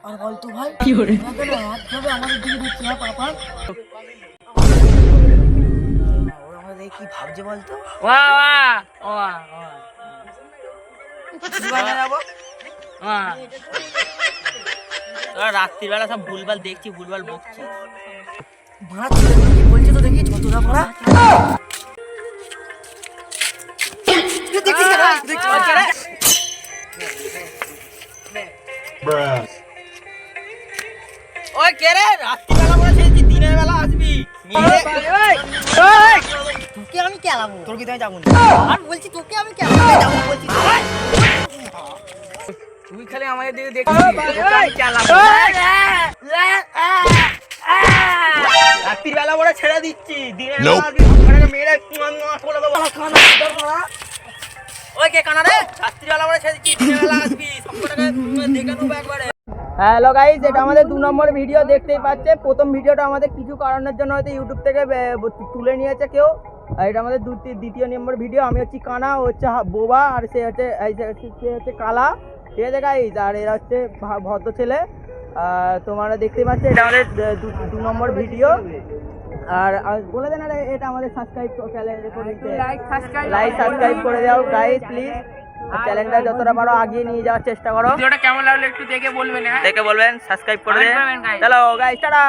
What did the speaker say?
আর বলতো ভাই কি করে একভাবে আমাদের দিকে দেখছি না পাপা ওরা আমাদের দেখে কি ভাবছে বলতো রাত্রিবেলা সব ভুলভাল দেখছি, ভুলভাল বকছি। ভাড়া কি বলছে তো দেখি যতটা ভাড়া ওই কে রে? রাত্রিবেলা বলেছি দিনের বেলা আসবি। তোকে আমি কেলাবো, তোর কি তুমি যাবো না? আর বলছি তোকে আমি কেলাবো যাবো বলছি তুই খালি আমাদের দিকে দেখছিস। রাত্রিবেলা বলে ছেড়ে দিচ্ছি, দিনের বেলা আসবি। মেয়েরা করে দেবো। ওই কে কানা রে? রাত্রিবেলা বলে ছেড়ে দিচ্ছি, দিনের বেলা আসবি। সবকটাকে দেখে নেবো একবারে। হ্যালো গাইস, এটা আমাদের 2 নম্বর ভিডিও। দেখতেই পাচ্ছে প্রথম ভিডিওটা আমাদের কিছু কারণের জন্য হয়তো ইউটিউব থেকে তুলে নিয়েছে কেউ। আর এটা আমাদের দ্বিতীয় নম্বর ভিডিও। আমি হচ্ছি কানা, ও হচ্ছে বোবা, আর সে হচ্ছে কালা। ঠিক আছে গাইস, আর এরা হচ্ছে ভদ্র ছেলে। তোমরা দেখতেই পাচ্ছ এটা আমাদের 2 নম্বর ভিডিও। আর বলে দেন, এটা আমাদের সাবস্ক্রাইব সাবস্ক্রাইব করে দাও গাইস প্লিজ। চ্যানেলটা যতটা পারো আগিয়ে নিয়ে যাওয়ার চেষ্টা করো। ভিডিওটা কেমন লাগলো একটু দেখে বলবেন। দেখে বলবেন, সাবস্ক্রাইব করে দেন। চলো গাইস, টাটা।